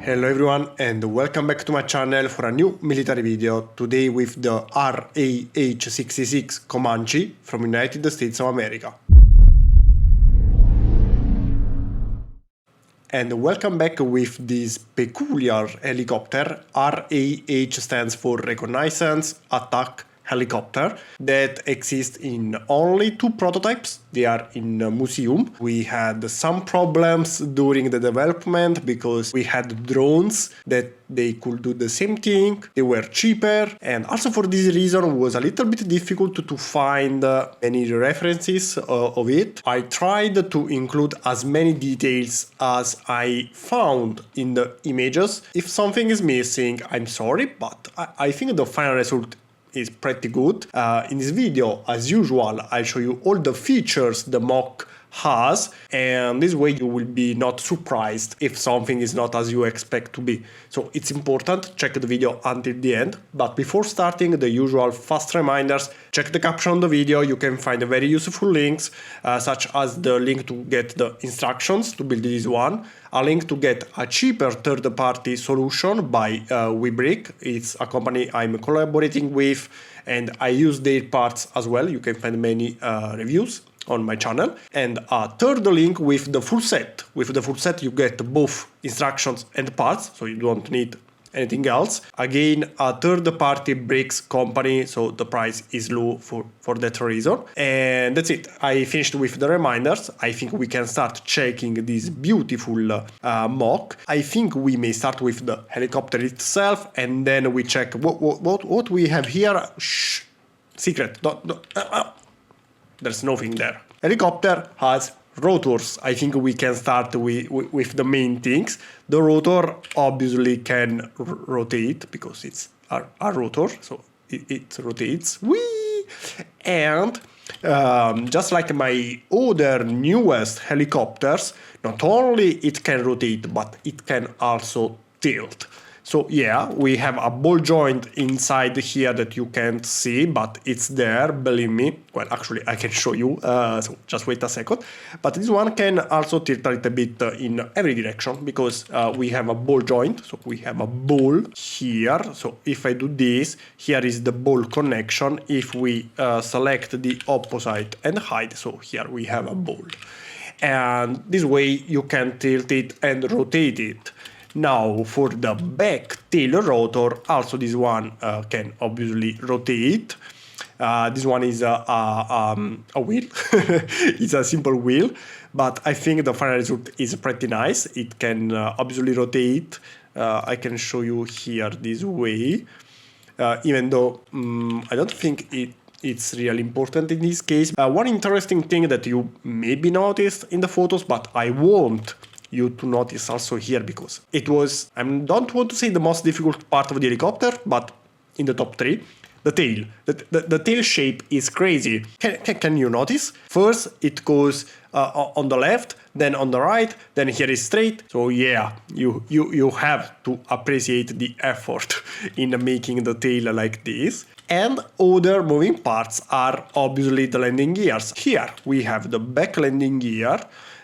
Hello everyone and welcome back to my channel for a new military video, today with the RAH-66 Comanche from United States of America. And welcome back with this peculiar helicopter. RAH stands for Reconnaissance Attack Helicopter, that exists in only two prototypes. They are in a museum. We had some problems during the development because we had drones that they could do the same thing. They were cheaper, and also for this reason it was a little bit difficult to find any references of it. I tried to include as many details as I found in the images. If something is missing, I'm sorry, but I think the final result is pretty good. In this video, as usual, I'll show you all the features the mock has, and this way you will be not surprised if something is not as you expect to be. So it's important, check the video until the end. But before starting, the usual fast reminders: check the caption on the video, you can find very useful links, such as the link to get the instructions to build this one, a link to get a cheaper third-party solution by WeBrick. It's a company I'm collaborating with, and I use their parts as well. You can find many reviews on my channel, and a third link with the full set. With the full set you get both instructions and parts, so you don't need anything else. Again, a third-party bricks company, so the price is low for that reason. And that's it. I finished with the reminders. I think we can start checking this beautiful mock. I think we may start with the helicopter itself, and then we check what we have here. Shh, secret. There's nothing there. Helicopter has rotors. I think we can start with the main things. The rotor obviously can rotate because it's a rotor, so it rotates. Whee! And just like my other newest helicopters, not only it can rotate, but it can also tilt. So yeah, we have a ball joint inside here that you can't see, but it's there, believe me. Well, actually, I can show you, so just wait a second. But this one can also tilt a little bit in every direction, because we have a ball joint, so we have a ball here. So if I do this, here is the ball connection. If we select the opposite and hide, so here we have a ball. And this way you can tilt it and rotate it. Now for the back tail rotor, also this one can obviously rotate. This one is a wheel. It's a simple wheel, but I think the final result is pretty nice. It can obviously rotate. I can show you here this way, even though I don't think it's really important in this case. One interesting thing that you maybe noticed in the photos, but I want you to notice also here, because it was, I don't want to say the most difficult part of the helicopter, but in the top three, the tail. The tail shape is crazy. Can you notice? First it goes on the left, then on the right, then here is straight. So yeah, you have to appreciate the effort in making the tail like this. And other moving parts are obviously the landing gears. Here we have the back landing gear.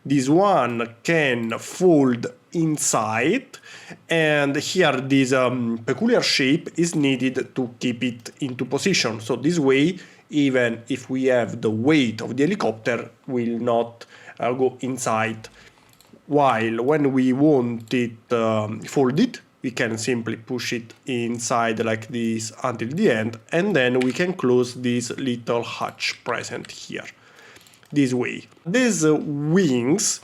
This one can fold inside, and here this peculiar shape is needed to keep it into position. So this way, even if we have the weight of the helicopter, will not go inside. While when we want it folded, we can simply push it inside like this until the end, and then we can close this little hatch present here. This way. These wings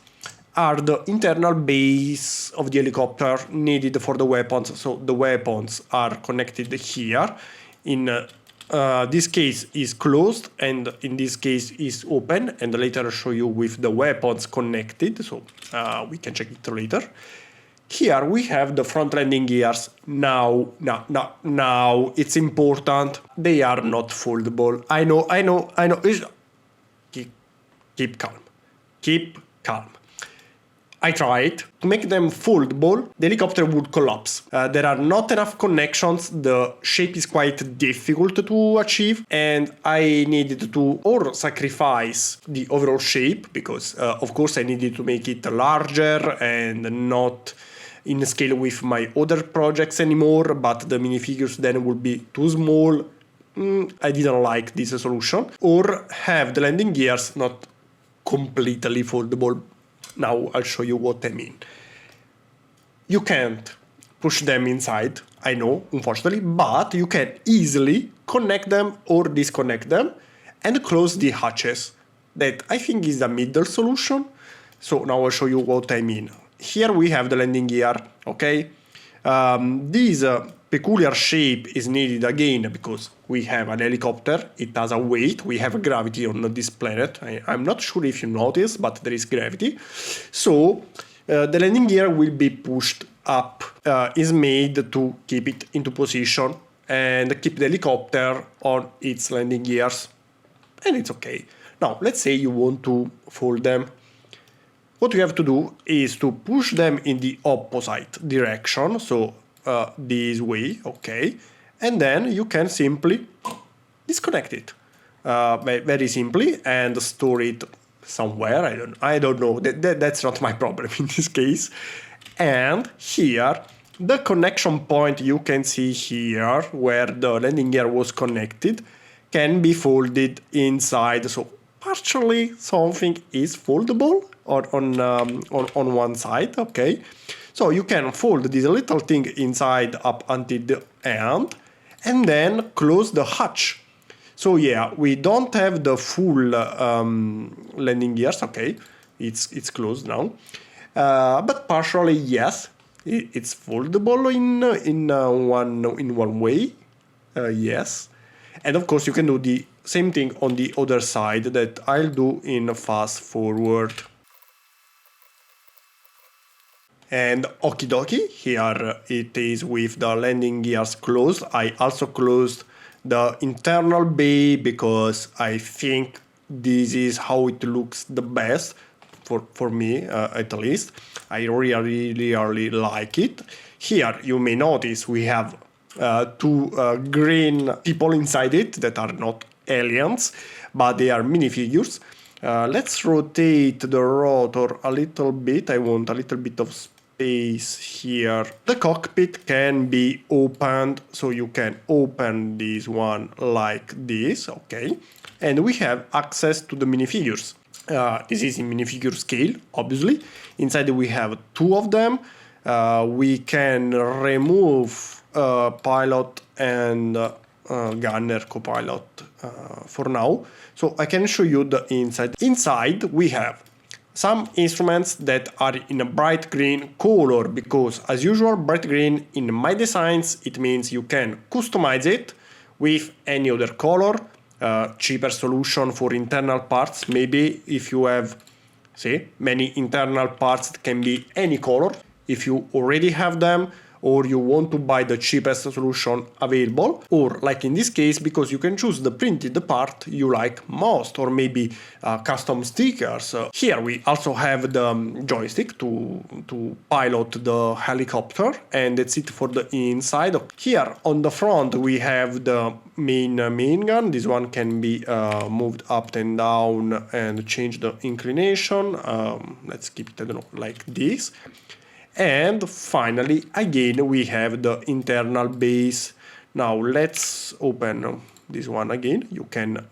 are the internal base of the helicopter needed for the weapons. So the weapons are connected here. In this case is closed, and in this case is open, and later I'll show you with the weapons connected, so we can check it later. Here we have the front landing gears. Now it's important. They are not foldable. I know. Keep calm. I tried to make them foldable. The helicopter would collapse. There are not enough connections. The shape is quite difficult to achieve, and I needed to or sacrifice the overall shape, because of course I needed to make it larger and not in scale with my other projects anymore, but the minifigures then would be too small. I didn't like this solution. Or have the landing gears not completely foldable. Now I'll show you what I mean. You can't push them inside, I know, unfortunately, but you can easily connect them or disconnect them and close the hatches. That I think is the middle solution. So now I'll show you what I mean. Here we have the landing gear, okay? This peculiar shape is needed again because we have an helicopter, it has a weight, we have a gravity on this planet. I'm not sure if you notice, but there is gravity. So the landing gear will be pushed up, is made to keep it into position and keep the helicopter on its landing gears. And it's okay. Now, let's say you want to fold them. What you have to do is to push them in the opposite direction, so this way, okay, and then you can simply disconnect it very simply and store it somewhere. I don't know. That's not my problem in this case. And here, the connection point you can see here, where the landing gear was connected, can be folded inside. So partially something is foldable on one side, okay? So you can fold this little thing inside up until the end and then close the hatch. So yeah, we don't have the full landing gears, okay? It's closed now. But partially, yes, it's foldable in one way, yes. And of course you can do the same thing on the other side that I'll do in fast forward. And okie dokie, here it is with the landing gears closed. I also closed the internal bay because I think this is how it looks the best for me, at least. I really like it. Here you may notice we have two green people inside it that are not aliens, but they are minifigures. Let's rotate the rotor a little bit. I want a little bit of space here. The cockpit can be opened, so you can open this one like this, okay? And we have access to the minifigures. This is in minifigure scale, obviously. Inside we have two of them. We can remove pilot and gunner co-pilot for now. So I can show you the inside. Inside we have some instruments that are in a bright green color because, as usual, bright green in my designs, it means you can customize it with any other color. Cheaper solution for internal parts. Maybe if you have, say, many internal parts, it can be any color. If you already have them, or you want to buy the cheapest solution available, or like in this case, because you can choose the printed part you like most, or maybe custom stickers. Here we also have the joystick to pilot the helicopter, and that's it for the inside. Here on the front we have the main gun. This one can be moved up and down and change the inclination. Let's keep it, I don't know, like this. And finally, again, we have the internal base. Now let's open this one again. You can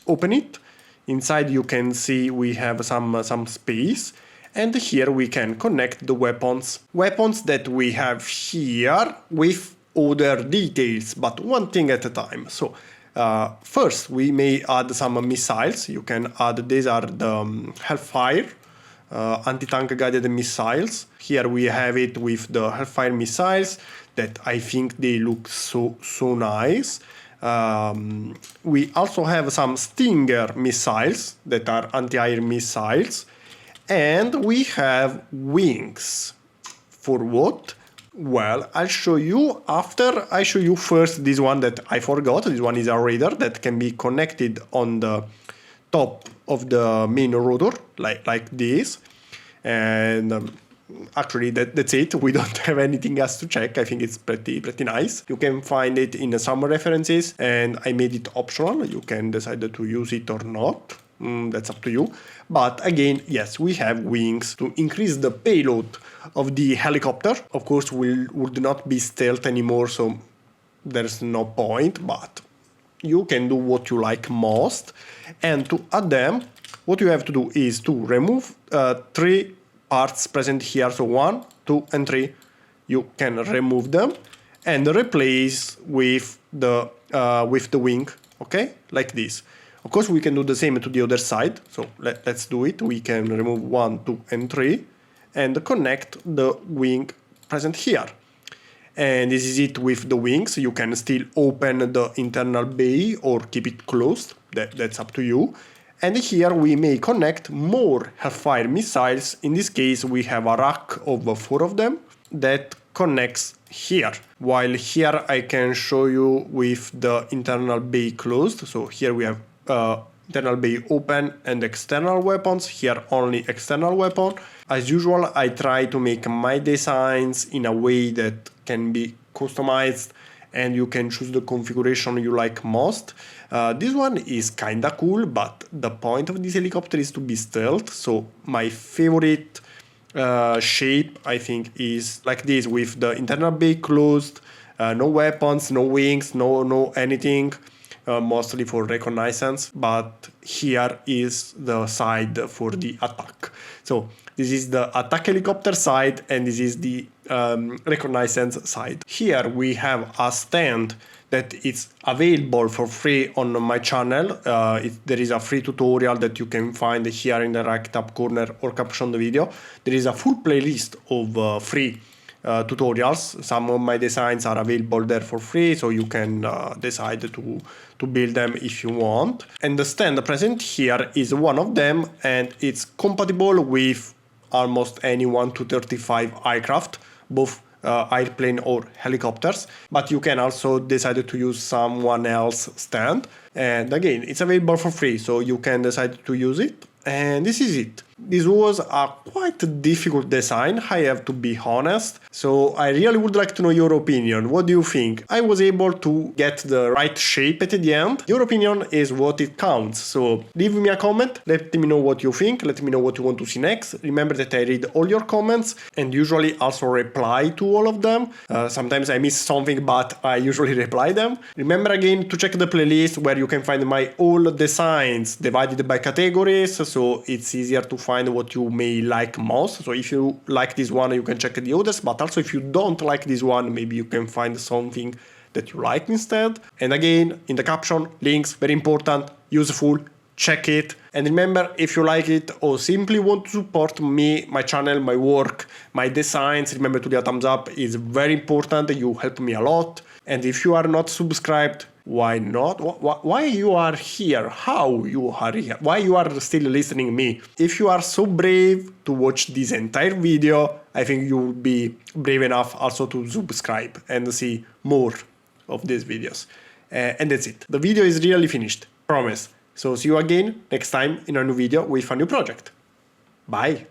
open it. Inside you can see we have some space. And here we can connect the weapons. Weapons that we have here with other details, but one thing at a time. So first we may add some missiles. You can add, these are the Hellfire anti-tank guided missiles. Here we have it with the Hellfire missiles that I think they look so nice. We also have some Stinger missiles that are anti-air missiles, and we have wings. For what? Well, I'll show you after I show you first this one that I forgot. This one is a radar that can be connected on the top of the main rotor, like this. And actually that's it. We don't have anything else to check. I think it's pretty nice. You can find it in some references, and I made it optional. You can decide to use it or not. That's up to you. But again, yes, we have wings to increase the payload of the helicopter. Of course, we would not be stealth anymore, so there's no point, but you can do what you like most. And to add them, what you have to do is to remove 3 parts present here. So 1, 2, and 3. You can remove them and replace with the wing, okay, like this. Of course, we can do the same to the other side. So let's do it. We can remove 1, 2, and 3 and connect the wing present here. And this is it with the wings. You can still open the internal bay or keep it closed. That's up to you. And here we may connect more Hellfire missiles. In this case, we have a rack of 4 of them that connects here. While here I can show you with the internal bay closed. So here we have internal bay open and external weapons. Here only external weapon. As usual, I try to make my designs in a way that can be customized and you can choose the configuration you like most. This one is kinda cool, but the point of this helicopter is to be stealth. So my favorite shape, I think, is like this, with the internal bay closed, no weapons, no wings, no anything, mostly for reconnaissance. But here is the side for the attack. So this is the attack helicopter side and this is the reconnaissance side. Here we have a stand that is available for free on my channel. There is a free tutorial that you can find here in the right top corner or caption the video. There is a full playlist of free tutorials. Some of my designs are available there for free, so you can decide to build them if you want. And the stand present here is one of them, and it's compatible with almost any 1-35 aircraft, both airplane or helicopters, but you can also decide to use someone else stand. And again, it's available for free, so you can decide to use it. And this is it. This was a quite difficult design, I have to be honest. So I really would like to know your opinion. What do you think? I was able to get the right shape at the end. Your opinion is what it counts. So leave me a comment, let me know what you think, let me know what you want to see next. Remember that I read all your comments and usually also reply to all of them. Sometimes I miss something, but I usually reply them. Remember again to check the playlist where you can find my old designs divided by categories, so it's easier to find what you may like most. So if you like this one, you can check the others, but also if you don't like this one, maybe you can find something that you like instead. And again, in the caption, links, very important, useful, check it. And remember, if you like it or simply want to support me, my channel, my work, my designs, remember to leave a thumbs up. It's very important. You help me a lot. And if you are not subscribed, why not? Why you are here? How you are here? Why you are still listening to me? If you are so brave to watch this entire video, I think you will be brave enough also to subscribe and see more of these videos. And that's it. The video is really finished. Promise. So see you again next time in a new video with a new project. Bye.